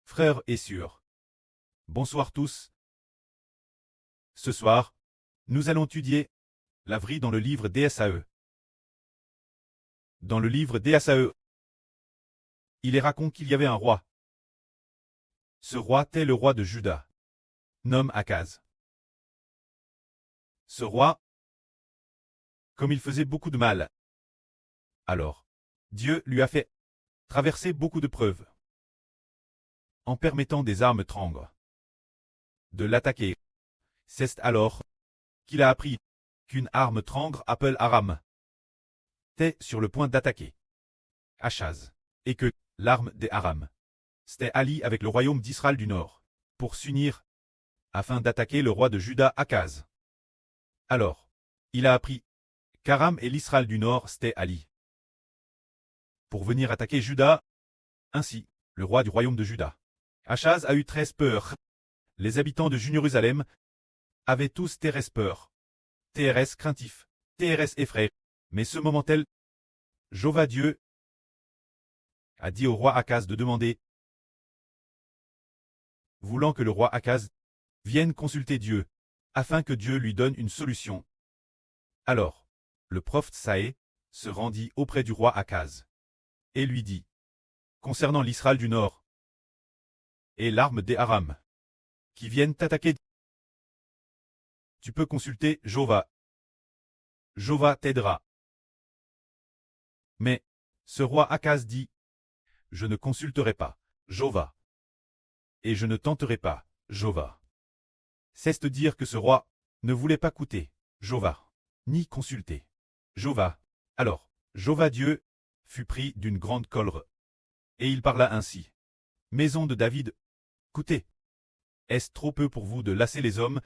Frères et sœurs, bonsoir tous. Ce soir, nous allons étudier la vie dans le livre d'Ésaü. Dans le livre d'Ésaü, il est raconté qu'il y avait un roi. Ce roi était le roi de Juda, nommé Akaz. Ce roi, comme il faisait beaucoup de mal, alors, Dieu lui a fait traverser beaucoup de preuves, en permettant des armes trangles de l'attaquer. C'est alors qu'il a appris qu'une arme trangre appelle Aram était sur le point d'attaquer Achaz, et que l'arme des Aram s'était alliée avec le royaume d'Israël du Nord pour s'unir afin d'attaquer le roi de Juda Akaz. Alors, il a appris qu'Aram et l'Israël du Nord s'étaient alliés pour venir attaquer Juda, ainsi le roi du royaume de Juda. Achaz a eu très peur. Les habitants de Jérusalem avaient tous très peur. TRS craintif, TRS effrayé. Mais ce moment-là, Jéhovah Dieu a dit au roi Akaz de demander, voulant que le roi Akaz vienne consulter Dieu, afin que Dieu lui donne une solution. Alors, le prophète Saé se rendit auprès du roi Akaz et lui dit, concernant l'Israël du Nord et l'arme des Aram qui viennent t'attaquer, tu peux consulter Jéhovah. Jéhovah t'aidera. Mais, ce roi Akaz dit, je ne consulterai pas Jéhovah, et je ne tenterai pas Jéhovah. C'est de dire que ce roi ne voulait pas écouter Jéhovah, ni consulter Jéhovah. Alors, Jéhovah Dieu fut pris d'une grande colère, et il parla ainsi. Maison de David, écoutez, est-ce trop peu pour vous de lasser les hommes,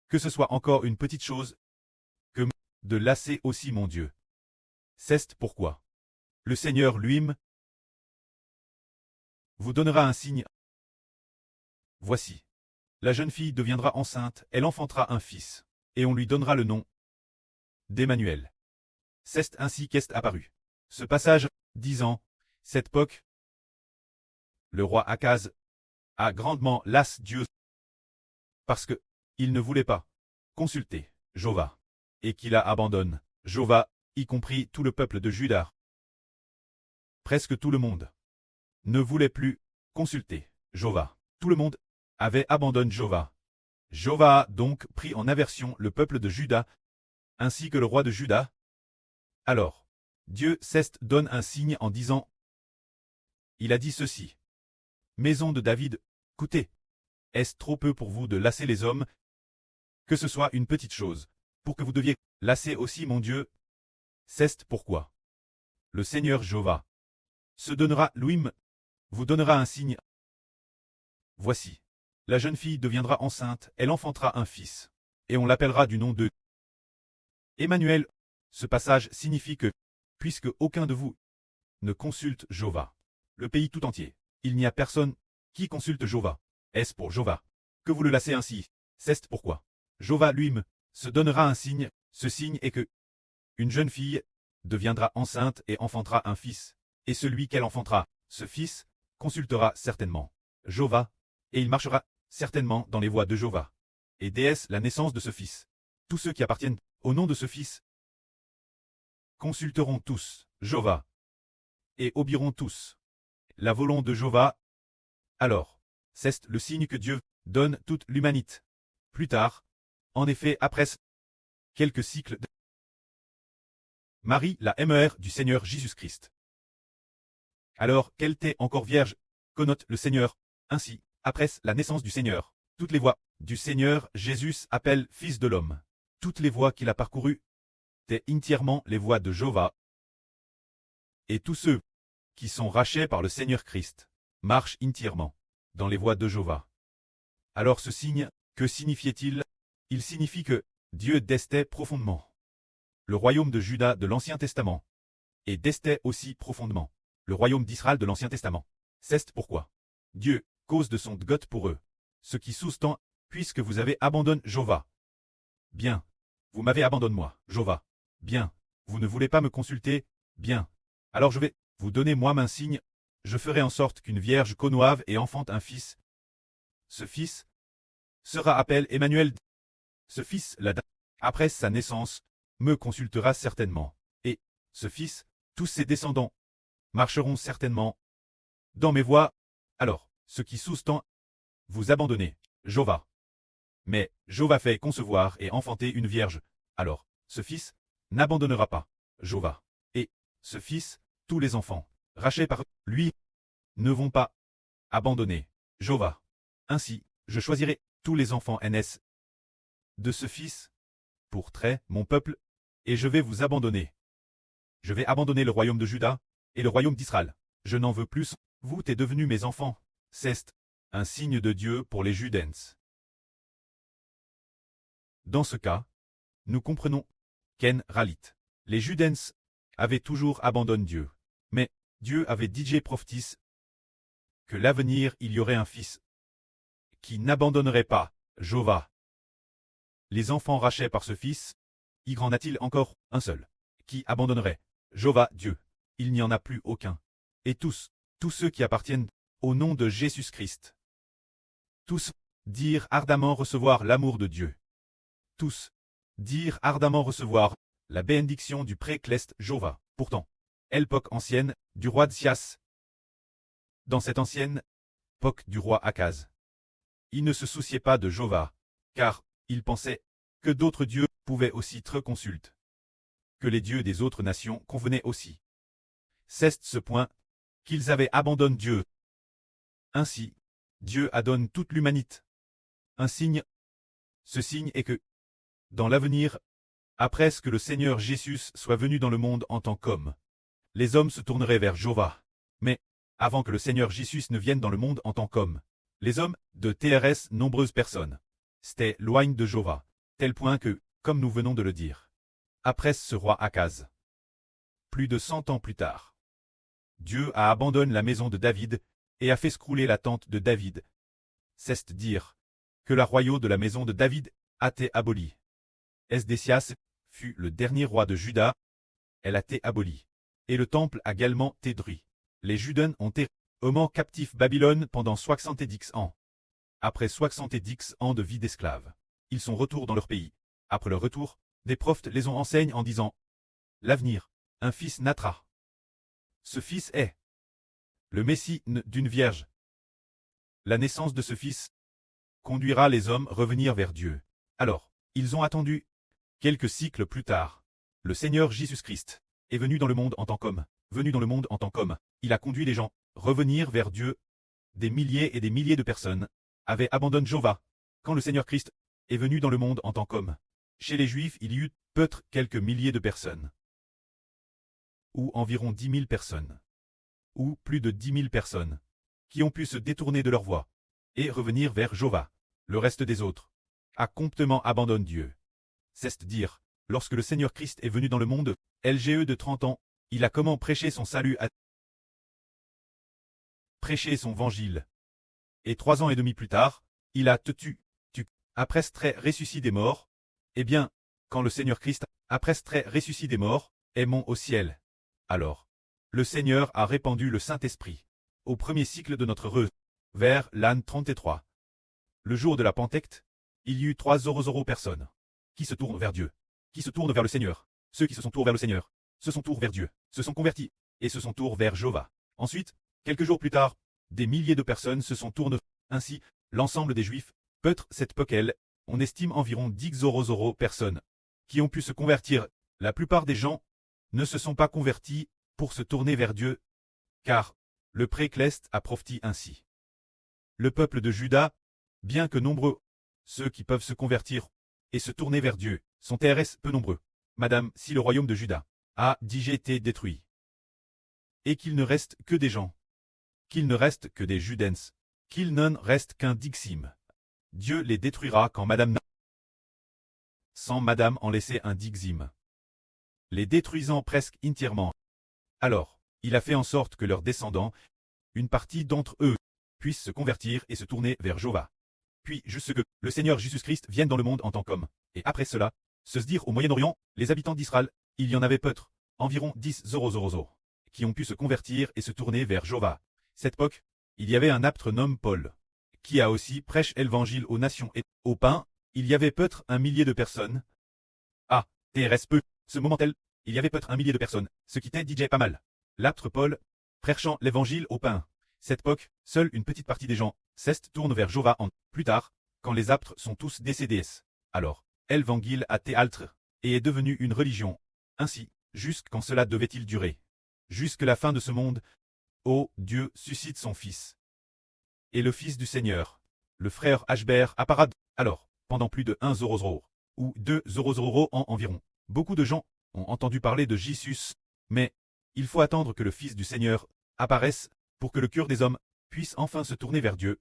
que ce soit encore une petite chose, que de lasser aussi mon Dieu. C'est pourquoi le Seigneur lui-même vous donnera un signe. Voici, la jeune fille deviendra enceinte, elle enfantera un fils, et on lui donnera le nom d'Emmanuel. C'est ainsi qu'est apparu ce passage, disant, cette époque, le roi Akaz a grandement las Dieu, parce que il ne voulait pas consulter Jéhovah, et qu'il a abandonné Jéhovah, y compris tout le peuple de Juda. Presque tout le monde ne voulait plus consulter Jéhovah. Tout le monde avait abandonné Jéhovah. Jéhovah a donc pris en aversion le peuple de Juda, ainsi que le roi de Juda. Alors, Dieu donne un signe en disant, il a dit ceci. Maison de David, écoutez, est-ce trop peu pour vous de lasser les hommes, que ce soit une petite chose, pour que vous deviez lasser aussi mon Dieu? C'est pourquoi le Seigneur Jéhovah se donnera lui-même, vous donnera un signe. Voici, la jeune fille deviendra enceinte, elle enfantera un fils, et on l'appellera du nom de Emmanuel. Ce passage signifie que, puisque aucun de vous ne consulte Jéhovah, le pays tout entier, il n'y a personne qui consulte Jéhovah. Est-ce pour Jéhovah que vous le lassez ainsi? C'est pourquoi Jéhovah lui-même se donnera un signe. Ce signe est que une jeune fille deviendra enceinte et enfantera un fils, et celui qu'elle enfantera, ce fils, consultera certainement Jéhovah, et il marchera certainement dans les voies de Jéhovah. Et déesse la naissance de ce fils. Tous ceux qui appartiennent au nom de ce fils consulteront tous Jéhovah, et obéiront tous la volonté de Jéhovah. Alors, c'est le signe que Dieu donne toute l'humanité. Plus tard, en effet, après quelques cycles, Marie, la mère du Seigneur Jésus-Christ. Alors qu'elle était encore vierge, connote le Seigneur, ainsi, après la naissance du Seigneur, toutes les voies du Seigneur Jésus appellent Fils de l'homme. Toutes les voies qu'il a parcourues étaient entièrement les voies de Jéhovah. Et tous ceux qui sont rachetés par le Seigneur Christ marchent entièrement dans les voies de Jéhovah. Alors ce signe, que signifiait-il? Il signifie que Dieu destait profondément le royaume de Juda de l'Ancien Testament, et destait aussi profondément le royaume d'Israël de l'Ancien Testament. C'est pourquoi Dieu cause de son dgot pour eux, ce qui sous-tend, puisque vous avez abandonné Jéhovah. Bien, vous m'avez abandonné moi, Jéhovah. Bien, vous ne voulez pas me consulter, bien. Alors je vais vous donner moi-même un signe, je ferai en sorte qu'une vierge connoive et enfante un fils. Ce fils sera appelé Emmanuel. Ce fils, après sa naissance, me consultera certainement. Et ce fils, tous ses descendants, marcheront certainement dans mes voies. Alors, ce qui sous-tend, vous abandonnez, Jova. Mais Jova fait concevoir et enfanter une vierge. Alors, ce fils n'abandonnera pas, Jova. Et ce fils, tous les enfants, rachetés par lui, ne vont pas abandonner, Jova. Ainsi, je choisirai tous les enfants NS de ce fils pour trait mon peuple, et je vais vous abandonner. Je vais abandonner le royaume de Juda et le royaume d'Israël. Je n'en veux plus, vous êtes devenus mes enfants. C'est un signe de Dieu pour les Judens. Dans ce cas, nous comprenons qu'en réalité, les Judens avaient toujours abandonné Dieu. Mais Dieu avait dit prophétis que l'avenir il y aurait un fils qui n'abandonnerait pas, Jova. Les enfants rachetés par ce fils, y en a-t-il encore un seul qui abandonnerait, Jova, Dieu? Il n'y en a plus aucun. Et tous ceux qui appartiennent au nom de Jésus-Christ, tous dirent ardemment recevoir l'amour de Dieu. Tous dirent ardemment recevoir la bénédiction du précleste Jova. Pourtant, l'époque ancienne du roi Tsias. Dans cette ancienne époque du roi Akaz, il ne se souciait pas de Jova, car il pensait que d'autres dieux pouvaient aussi être consultes, que les dieux des autres nations convenaient aussi. C'est ce point qu'ils avaient abandonné Dieu. Ainsi, Dieu adonne toute l'humanité un signe. Ce signe est que, dans l'avenir, après ce que le Seigneur Jésus soit venu dans le monde en tant qu'homme, les hommes se tourneraient vers Jova. Mais, avant que le Seigneur Jésus ne vienne dans le monde en tant qu'homme, les hommes, de TRS nombreuses personnes, s'étaient loin de Jova, tel point que, comme nous venons de le dire, après ce roi Akaz, plus de 100 ans plus tard, Dieu a abandonné la maison de David et a fait scrouler la tente de David. C'est dire que la royauté de la maison de David a été abolie. Esdécias fut le dernier roi de Juda, elle a été abolie. Et le temple a également été détruit. Les Judens ont été captifs Babylone pendant 70 ans. Après 70 ans de vie d'esclaves, ils sont retournés dans leur pays. Après leur retour, des prophètes les ont enseignés en disant « L'avenir, un fils naîtra. Ce fils est le Messie d'une vierge. La naissance de ce fils conduira les hommes revenir vers Dieu. » Alors, ils ont attendu. Quelques siècles plus tard, le Seigneur Jésus-Christ est venu dans le monde en tant qu'homme. Venu dans le monde en tant qu'homme, il a conduit les gens revenir vers Dieu. Des milliers et des milliers de personnes avaient abandonné Jova quand le Seigneur Christ est venu dans le monde en tant qu'homme. Chez les Juifs, il y eut peut-être quelques milliers de personnes, ou environ 10 000 personnes, ou plus de 10 000 personnes, qui ont pu se détourner de leur voie et revenir vers Jova. Le reste des autres a complètement abandonné Dieu. C'est-à-dire, lorsque le Seigneur Christ est venu dans le monde, LGE de 30 ans, il a comment prêché son salut à prêcher son évangile. Et 3 ans et demi plus tard, il a tu après très ressuscité des morts. Eh bien, quand le Seigneur Christ, après très ressuscité des morts, est monté au ciel, alors, le Seigneur a répandu le Saint-Esprit au premier cycle de notre vers l'an 33. Le jour de la Pentecôte, il y eut 300 personnes qui se tournent vers Dieu, qui se tournent vers le Seigneur. Ceux qui se sont tournés vers le Seigneur se sont tournés vers Dieu, se sont convertis, et se sont tournés vers Jova. Ensuite, quelques jours plus tard, des milliers de personnes se sont tournées. Ainsi, l'ensemble des Juifs, peut-être cette époque-là, on estime environ 10 personnes qui ont pu se convertir. La plupart des gens ne se sont pas convertis pour se tourner vers Dieu, car le précleste a prophétisé ainsi. Le peuple de Juda, bien que nombreux, ceux qui peuvent se convertir et se tourner vers Dieu, sont TRS peu nombreux. Madame, si le royaume de Juda a été détruit, et qu'il ne reste que des gens, qu'il ne reste que des Judens, qu'il n'en reste qu'un Dixim, Dieu les détruira quand Madame sans Madame en laisser un Dixim, les détruisant presque entièrement. Alors, il a fait en sorte que leurs descendants, une partie d'entre eux, puissent se convertir et se tourner vers Jova. Puis, juste que le Seigneur Jésus-Christ vienne dans le monde en tant qu'homme, et après cela, se dire au Moyen-Orient, les habitants d'Israël, il y en avait peut-être, environ 10 qui ont pu se convertir et se tourner vers Jova. cette époque, il y avait un apôtre nommé Paul, qui a aussi prêché l'évangile aux nations et au pain, il y avait peut-être 1 millier de personnes. Ah, TRS peu, ce moment-tel, il y avait peut-être 1 millier de personnes, ce qui était DJ pas mal. L'apôtre Paul, prêchant l'évangile au pain. Cette époque, seule une petite partie des gens, tourne vers Jéhovah en plus tard, quand les apôtres sont tous décédés. Alors, l'évangile a été altre, et est devenu une religion. Ainsi, jusqu'en cela devait-il durer. Jusque la fin de ce monde, ô Dieu suscite son Fils. Et le Fils du Seigneur, le frère Ashbert apparaît alors, pendant plus de 1 ou 2 en environ. Beaucoup de gens ont entendu parler de Jésus, mais il faut attendre que le Fils du Seigneur apparaisse pour que le cœur des hommes puisse enfin se tourner vers Dieu.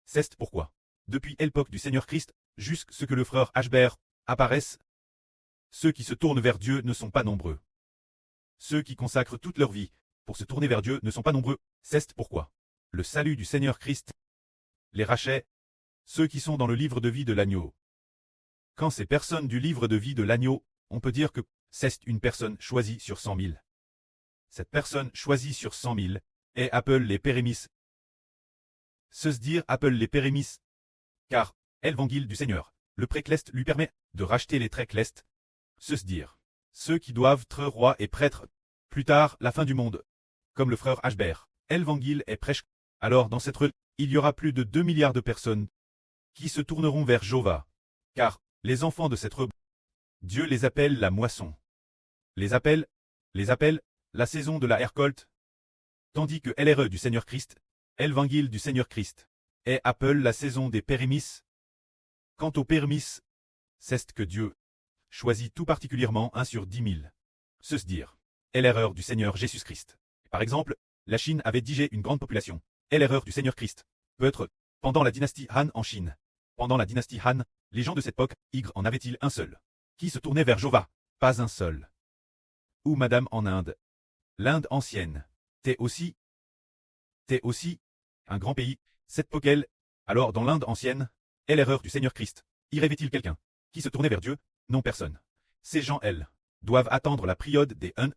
C'est pourquoi, depuis l'époque du Seigneur Christ, jusqu'à ce que le frère Ashbert apparaisse, ceux qui se tournent vers Dieu ne sont pas nombreux. Ceux qui consacrent toute leur vie pour se tourner vers Dieu ne sont pas nombreux. C'est pourquoi le salut du Seigneur Christ les rachète, ceux qui sont dans le livre de vie de l'agneau. Quand ces personnes du livre de vie de l'agneau, on peut dire que c'est une personne choisie sur 100 000. Cette personne choisie sur 100 000 est appelée les pérémis. Se dire appelle les pérémis, car l'évangile du Seigneur, le précleste lui permet de racheter les tréclestes. Se dire ceux qui doivent être rois et prêtres, plus tard la fin du monde, comme le frère Ashbert, l'évangile est prêche. Alors dans cette rue, il y aura plus de 2 milliards de personnes qui se tourneront vers Jéhovah, car les enfants de cette rue, Dieu les appelle la moisson. Les appelle la saison de la récolte, tandis que l'RE du Seigneur Christ, l'évangile du Seigneur Christ, est appelé la saison des pérémis. Quant aux pérémis, c'est que Dieu choisit tout particulièrement 1 sur 10 000. Se dire, est l'erreur du Seigneur Jésus-Christ. Par exemple, la Chine avait digé une grande population. Est l'erreur du Seigneur Christ. Peut-être, pendant la dynastie Han en Chine. Pendant la dynastie Han, les gens de cette époque, en avait-il un seul qui se tournait vers Jéhovah? Pas un seul. Ou madame en Inde. L'Inde ancienne. T'es aussi un grand pays. Cette époque, alors dans l'Inde ancienne, est l'erreur du Seigneur Christ. Y rêvait-il quelqu'un qui se tournait vers Dieu? Non, personne. Ces gens, doivent attendre la période des 1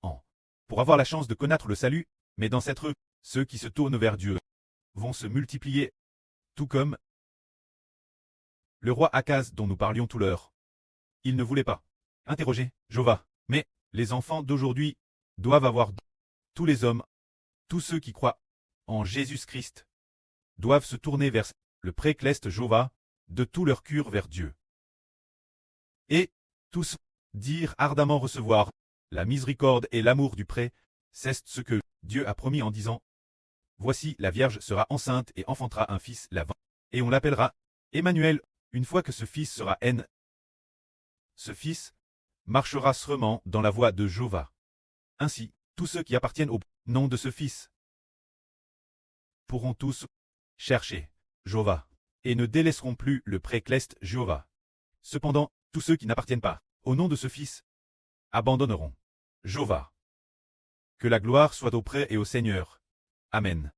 ans pour avoir la chance de connaître le salut, mais dans cette rue, ceux qui se tournent vers Dieu vont se multiplier, tout comme le roi Akaz dont nous parlions tout l'heure. Il ne voulait pas interroger Jéhovah, mais les enfants d'aujourd'hui doivent avoir tous les hommes, tous ceux qui croient en Jésus-Christ, doivent se tourner vers le précleste Jéhovah, de tout leur cœur vers Dieu. Et tous dire ardemment recevoir la miséricorde et l'amour du pré, c'est ce que Dieu a promis en disant: voici la Vierge sera enceinte et enfantera un fils et on l'appellera Emmanuel. Une fois que ce fils sera ce fils marchera sûrement dans la voie de Jéhovah. Ainsi, tous ceux qui appartiennent au nom de ce fils pourront tous chercher Jéhovah et ne délaisseront plus le précleste Jéhovah. Cependant, tous ceux qui n'appartiennent pas au nom de ce fils abandonneront Jéhovah. Que la gloire soit auprès et au Seigneur. Amen.